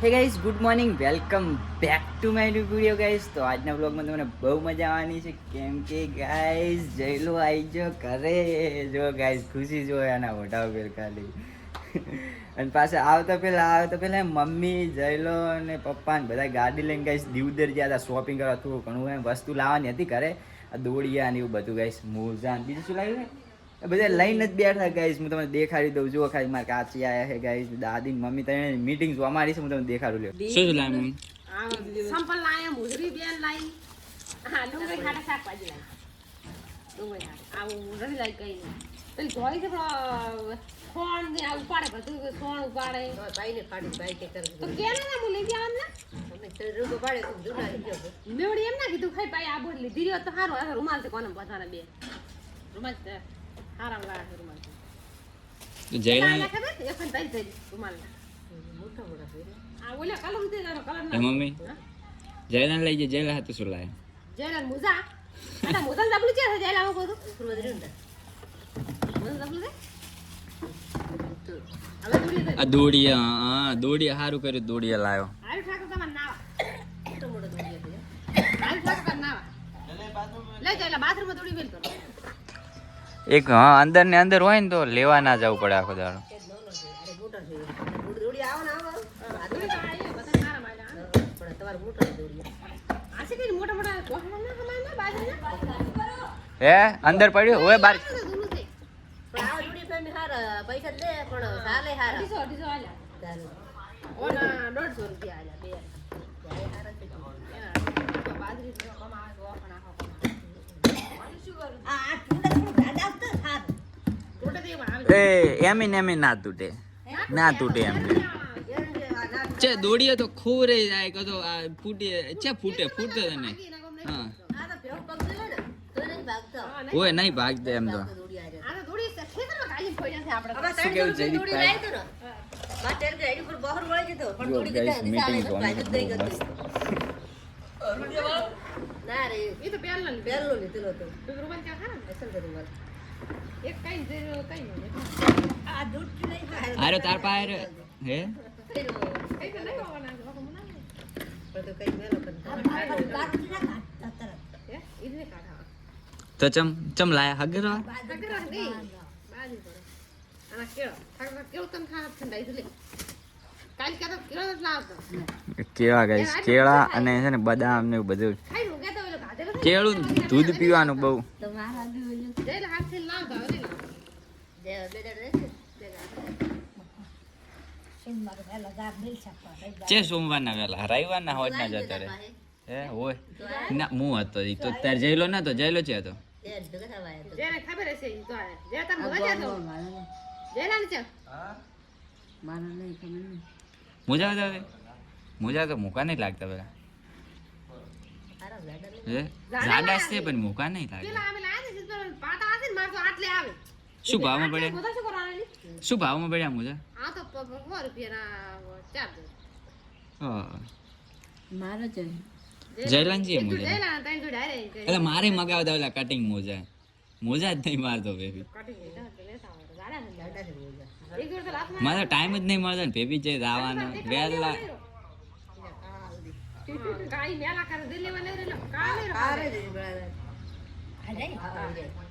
Hey guys good morning welcome back to my new video guys. તો આજના વ્લોગમાં તમને બહુ મજા આવવાની છે કેમ કે ગાઈઝ જયલો આવી ગયો ઘરે. જો ગાઈઝ ખુશી જો એના મોઢા ઉપર ખાલી અને પાછા આવતા પહેલાં મમ્મી જયલો અને પપ્પા ને બધા ગાડી લઈને ગાઈઝ દીવદર ગયા હતા શોપિંગ કરવા. થોડું ઘણું એમ વસ્તુ લાવવાની હતી ઘરે, આ દોડિયા ને એવું બધું ગાઈઝ, મોજા ને બીજું શું લાવ્યું છે બધા લઈને જ બેઠા ગાઈઝ. હું તમને દેખાડી દઉં. જો ખાલી મારા કાચી આયા છે ગાઈઝ, દાદી ને મમ્મી તને મીટિંગ જોવા મારી છે. હું તમને દેખાડું લ્યો. શું શું લાવ્યું મમ્મી? સંપલ લાયા, મુજરી બેન લાઈ, હા ડુંગળી ખાટા શાકભાજી લાઈ, ડુંગળી ખાટા આવું નથી લાઈ કઈ નહીં. પેલી ધોઈ છે પણ ખોણ ને આ ઉપાડે, બધું ખોણ ઉપાડે. ભાઈ ને પાડી ભાઈ કે કરે તો કેને ના હું લઈ ગયા ને અમે રૂગો પાડે તો જુના લઈ ગયો. મેવડી એમ ના કીધું ખાઈ પાઈ આ બોલ લીધી રહ્યો તો સારું. આ રૂમાલ છે કોને બધાને બે રૂમાલ હારા વાળા રૂમાલ છે જયલા ખબર એક પણ તાઈ થઈ રૂમાલ મોટા મોટા આ ઓલા કલર ઉતે જાનો કલર ના મમ્મી જયલા લઈ જાય. જયલા હતું શું લાય? જયલા મુજા આટા મુજા ડબલ છે જયલા હું કહું સુરવદરી ઉંડા મુજા ડબલ છે હવે દોડી આ દોડિયા, હા દોડિયા સારું કર્યું, દોડિયા લાવ્યો. હાલ ઠાકર તમાર નાવા મોટો મોટો દોડિયા છે. હાલ ઠાકર નાવા લે જયલા બાથરૂમ માં દોડી મેલ કરો. એક હા અંદર ને અંદર હોય ને તો લેવા ના જવું પડે આખો દાડો. હે અંદર પડ્યું હોય બાર પૈસા દે પણ ચાલે હારા 250 આલ્યા ઓના 150 રૂપિયા આલ્યા બે બાજરી કમાવા ઓફના એમ ના તૂટે, ના તૂટે એમ છે. દોડીએ તો ખોરે જાય કતો ફૂટે છે, ફૂટતો ને હા ઓય નહીં ભાગતે એમ તો. અરે તાર પાસે હે તો ચમ લાયા હગરા કેળા ગાઈસ, કેળા અને છે ને બદામ ને બધું. કેળું દૂધ પીવાનું બહુ. છે સોમવારના વેલા, રવિવારના હોજ ના જતો રે હે હોય ના હું હતો ઈ તો તાર જયલો ના તો જયલો છે તો જેને ખબર હશે ઈ તો આવે જે તમ મજા તો જેલાન છે મારા નહીં ખબર નહીં મુજા તો મુકા નહીં લાગતા પેલા જાડા છે પણ મુકા નહીં લાગે. પેલા અમે લાયા છે પાટા આસે ને માર તો આટલે આવે. શું ભાવમાં પડ્યા? મોટા શું કરવાના? શું ભાવમાં પડ્યા મુજા? આ તો 100 રૂપિયાના 4 હા મારો છે જયલાનજી મુજા. જયલાન તઈ જોડે આરે એટલે મારે મગાવતા ઓલા કટિંગ મોજા જ નહીં મારતો બેબી. કટિંગ લેતા ગાડા ને ગાડા છે મોજા એક જોડ તો લાખ મારો ટાઈમ જ નહીં મળતો ને બેબી છે આવવાનો વેલા કાઈ મેલા કરે દિલ્હી માં લઈ લે કાલે રે અરે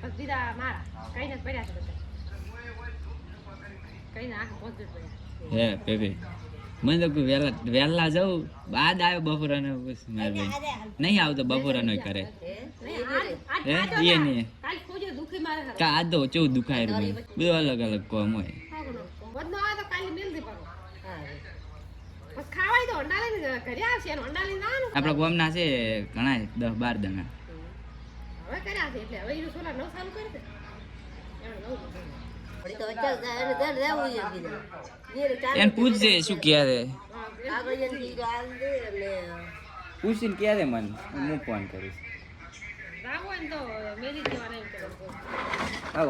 પતિદા મારા કઈ ન પડ્યા છે બધા કઈ ના આખ પહોંચ પડ્યા હે બેબી. મને તો વેલા જાઉં બાદ આવ્યો બપોરાનો બસ માર બેન નહીં આવતો બપોરાનો કરે હે એ નહીં કાલ ખોજો દુખી મારે કા આ તો ચેવું દુખાય મને બધું અલગ અલગ કોમ હોય. વધનો આ તો કાલે મેલ દે પાડો બસ ખાવાય તો અંડા લઈને ઘરે આવશે અને અંડા લઈને આવવાનું. આપણા ગામના છે ઘણા 10-12 દણા હવે કર્યા છે એટલે હવે ઈ સોલા નવ ચાલુ કરી દે એને પૂછજે શું કહે છે પૂછીને કહે છે મને હું ફોન કરીશ.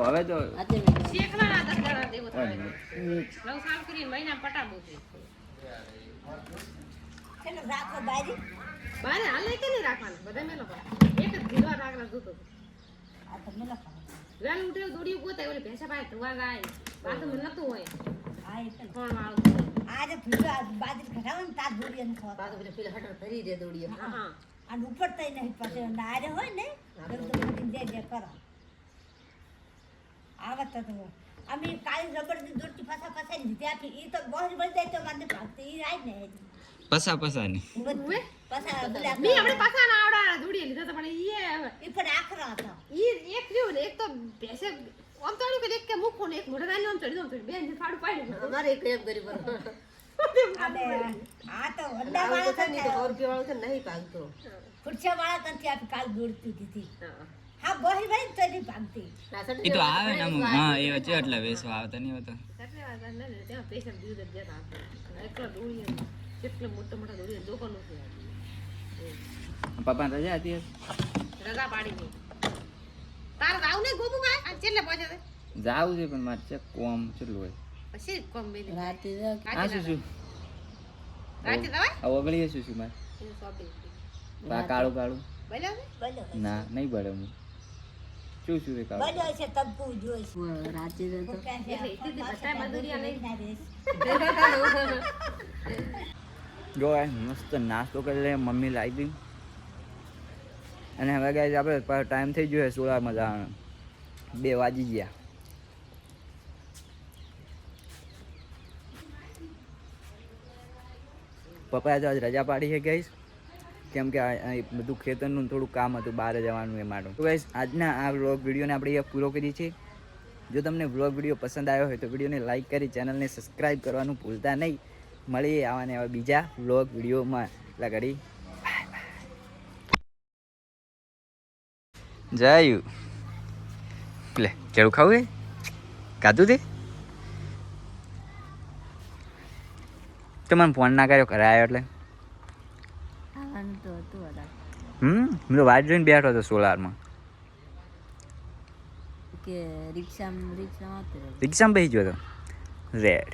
હવે તો શેખવાના 10 દાડા દેવો થાય 9 સાલ કરીને મહિના પટાબો છે એટલે રાખો બારી બારે હાલે કે નહીં રાખવાનું બધા મેલો એક જ ગીરવા રાખલા જોતો આ તો મેલો વેલ ઉઠ્યો દોડી ગોતે ઓલી ભેંસા પાસે ધોવા જાય બાથરૂમ નતું હોય હા એ પણ કોણ વાળું આ આજે ભીલો બાજરી ઘટાડો ને તાર દોડીને ખાવા પાછો પેલો પેલા હટર ભરી દે દોડીએ હા અને ઉપર તઈ નહીં પાસે નારે હોય ને તો જે કરો આવત તો અમે કાળી રબડની દોરતી પાછા પાછા લીધી આપી ઈ તો બહુ બળી જાય તો મને ભાગતી ઈ આય ને પસા ને ઉવે પાછા બોલ્યા મી આપણે પાછા ના આવડા દોડી લીધા તો પણ ઈ પણ આખરા હતા ઈ એક રહ્યું ને એક તો ભેંસે આમ તળ્યું કે એક કે મૂકો ને એક મોઢા નાની આમ ચડી આમ બેન ફાડું પાડ્યું અમારે એક એમ કરી પર અને આ તો વંડા આવું તો વાળા થાય ને તો કરતા 100 રૂપિયા વાળો તો નહીં ભાગતો ખુરશા વાળા કરતી આપી કાલ દોડતી દીધી હા હા બહી ભાઈ તો નહીં ભાગતી ના સટ એ તો આવે ને અમુક હા એ વચ્ચે એટલે વેસવા આવતા નહીં હોતા એટલે વાત ને ત્યાં પૈસા દીધું જ જતા આપણે એકલા દોડીએ કેટલા મોટા દોડીએ દુકાનો છે પપ્પા રજા હતી રજા પાડી દે તાર આવ ને ગોબુ ભાઈ આ છેલ્લે પહોંચે છે જાવું છે પણ મારે ચેક કોમ કેટલું હોય પછી કોમ બેલી રાતે આ શું રાતે દવાઈ આ ઓગળી શું મારે એ સોબી આ કાળું કાળું બોલ્યો બોલો ના નહીં બળે હું શું રે કાળું બોલો છે તબકુ જોઈશ રાતે તો એટલે ઈથી બટાઈ મધુરિયા લઈ જો ગાઈસ મસ્ત નાસ્તો કરી લે મમ્મી લાવી દી અને હવે ગાઈસ આપણે ટાઈમ થઈ ગયો સોળામાં જવાનો 2 વાગી ગયા પપ્પાએ તો આજ રજા પાડી છે ગાઈસ કેમ કે આ બધું ખેતરનું થોડું કામ હતું બહાર જવાનું એ માટે તો ગાઈસ આજના આ વ્લોગ વિડીયોને આપણે અહીંયા પૂરો કરીએ છીએ જો તમને વ્લોગ વિડીયો પસંદ આવ્યો હોય તો વિડીયોને લાઈક કરી ચેનલને સબસ્ક્રાઈબ કરવાનું ભૂલતા નહીં મળીએ આવા ને આવા બીજા વ્લોગ વિડીયોમાં એટલા ઘડી જયું લે કેળું ખાવું એ કાધું તે તો મને ફોન ના કર્યો ઘરે આવ્યો એટલે આવવાનું તો હતું અડા હું તો વાટ જોઈને બેઠો હતો સોલારમાં કે રિક્ષામાં આવતો રિક્ષામાં બેસી ગયો હતો રેડ